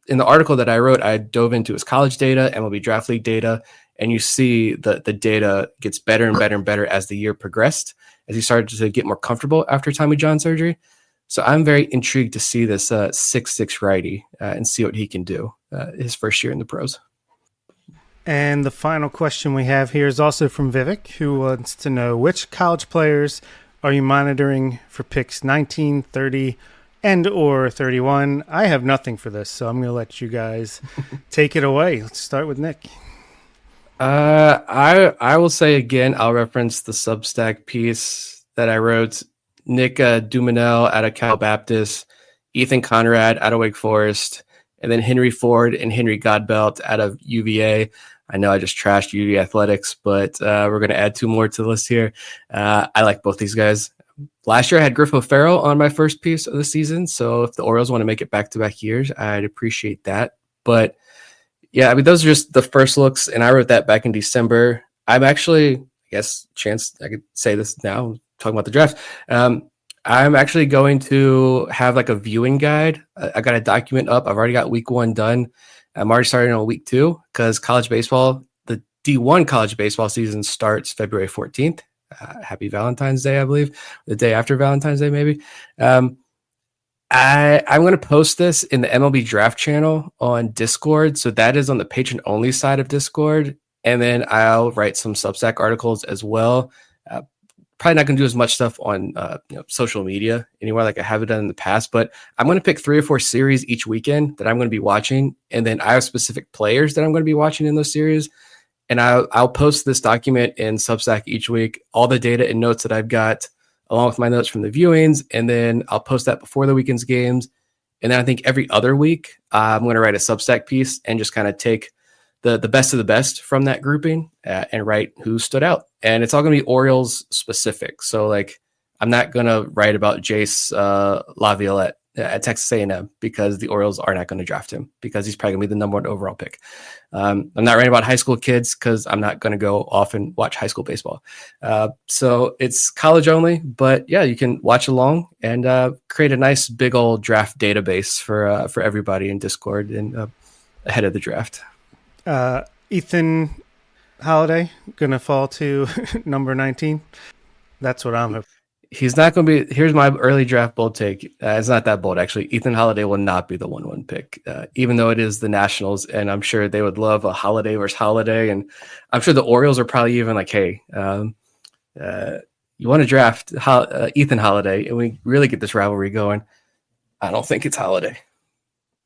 in the article that I wrote, I dove into his college data, MLB Draft League data, and you see the data gets better and better and better as the year progressed, as he started to get more comfortable after Tommy John surgery. So I'm very intrigued to see this 6'6" righty and see what he can do his first year in the pros. And the final question we have here is also from Vivek, who wants to know, which college players are you monitoring for picks 19, 30, and or 31? I have nothing for this, so I'm going to let you guys take it away. Let's start with Nick. I will say again, I'll reference the Substack piece that I wrote. Nick Dumanel out of Cal Baptist, Ethan Conrad out of Wake Forest, and then Henry Ford and Henry Godbelt out of UVA. I know I just trashed UVA athletics, but we're going to add two more to the list here. I like both these guys. Last year I had Griff O'Farrell on my first piece of the season, so if the Orioles want to make it back-to-back years, I'd appreciate that. But yeah, I mean, those are just the first looks, and I wrote that back in December. I'm actually, I guess, I could say this now, talking about the draft. I'm actually going to have like a viewing guide. I got a document up. I've already got week 1 done. I'm already starting on week 2 because college baseball, the D1 college baseball season starts February 14th. Happy Valentine's Day, I believe. The day after Valentine's Day, maybe. I'm going to post this in the MLB Draft channel on Discord. So that is on the patron only side of Discord. And then I'll write some Substack articles as well. Probably not going to do as much stuff on social media anywhere like I have done in the past, but I'm going to pick 3 or 4 series each weekend that I'm going to be watching. And then I have specific players that I'm going to be watching in those series. And I'll post this document in Substack each week, all the data and notes that I've got, along with my notes from the viewings. And then I'll post that before the weekend's games. And then I think every other week, I'm going to write a Substack piece and just kind of take the best of the best from that grouping and write who stood out. And it's all going to be Orioles specific. So like, I'm not going to write about Jace Laviolette at Texas A&M because the Orioles are not going to draft him because he's probably going to be the number 1 overall pick. I'm not writing about high school kids because I'm not going to go off and watch high school baseball. So it's college only, but yeah, you can watch along and create a nice big old draft database for everybody in Discord and ahead of the draft. Ethan Holiday going to fall to number 19. That's what I'm hoping. He's not going to be. Here's my early draft bold take. It's not that bold, actually. Ethan Holiday will not be the 1-1 pick, even though it is the Nationals, and I'm sure they would love a Holiday versus Holiday, and I'm sure the Orioles are probably even like, hey, you want to draft Ethan Holiday, and we really get this rivalry going. I don't think it's Holiday.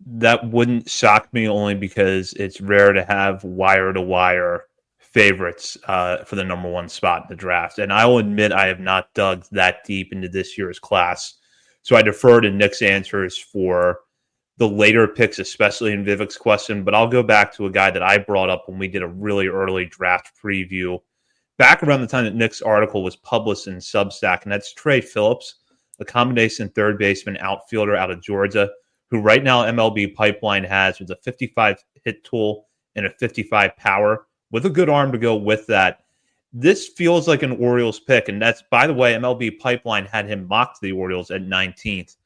That wouldn't shock me, only because it's rare to have wire-to-wire favorites for the number 1 spot in the draft. And I will admit I have not dug that deep into this year's class. So I defer to Nick's answers for the later picks, especially in Vivek's question, but I'll go back to a guy that I brought up when we did a really early draft preview back around the time that Nick's article was published in Substack, and that's Trey Phillips, a combination third baseman outfielder out of Georgia, who right now MLB Pipeline has with a 55 hit tool and a 55 power with a good arm to go with that. This feels like an Orioles pick, and that's, by the way, MLB Pipeline had him mocked to the Orioles at 19th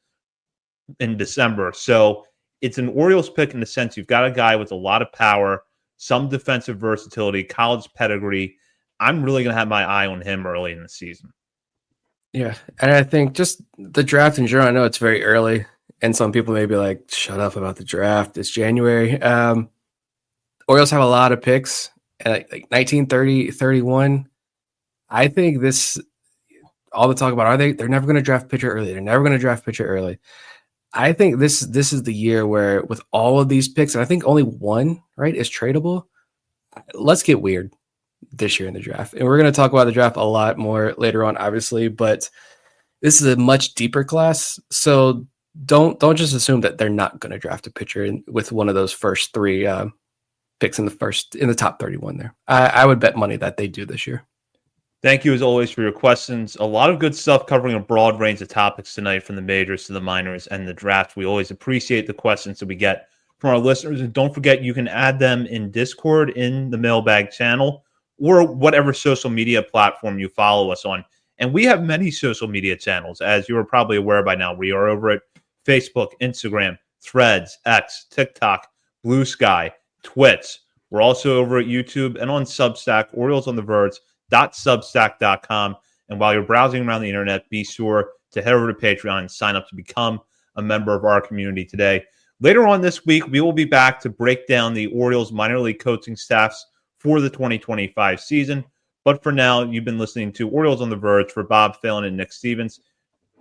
in December. So it's an Orioles pick in the sense you've got a guy with a lot of power, some defensive versatility, college pedigree. I'm really going to have my eye on him early in the season. Yeah, and I think just the draft in general, I know it's very early, and some people may be like, shut up about the draft. It's January. Orioles have a lot of picks, like 19, 30, 31. I think this, all the talk about, they're never going to draft pitcher early. They're never going to draft pitcher early. I think this is the year where with all of these picks, and I think only one, right, is tradable. Let's get weird this year in the draft. And we're going to talk about the draft a lot more later on, obviously, but this is a much deeper class. So don't just assume that they're not going to draft a pitcher with one of those first three picks in the top 31 there. I would bet money that they do this year. Thank you, as always, for your questions. A lot of good stuff covering a broad range of topics tonight, from the majors to the minors and the draft. We always appreciate the questions that we get from our listeners. And don't forget, you can add them in Discord in the Mailbag channel or whatever social media platform you follow us on. And we have many social media channels, as you are probably aware by now. We are over at Facebook, Instagram, Threads, X, TikTok, Blue Sky, Twitch. We're also over at YouTube and on Substack, OriolesOnTheVerge.substack.com. And while you're browsing around the internet, be sure to head over to Patreon and sign up to become a member of our community today. Later on this week, we will be back to break down the Orioles minor league coaching staffs for the 2025 season. But for now, you've been listening to Orioles on the Verge for Bob Phelan and Nick Stevens.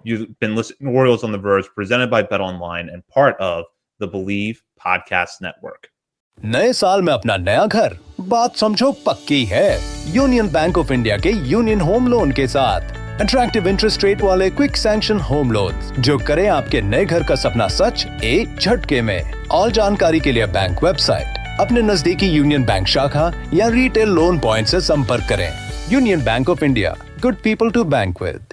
You've been listening to Orioles on the Verge, presented by BetOnline and part of the Believe Podcast Network. नए साल में अपना नया घर, बात समझो पक्की है यूनियन बैंक ऑफ इंडिया के यूनियन होम लोन के साथ। अट्रैक्टिव इंटरेस्ट रेट वाले क्विक सैंक्शन होम लोन्स जो करें आपके नए घर का सपना सच एक झटके में। और जानकारी के लिए बैंक वेबसाइट, अपने नजदीकी यूनियन बैंक शाखा या रिटेल लोन पॉइंट से संपर्क करें। Union Bank of India, good people to bank with.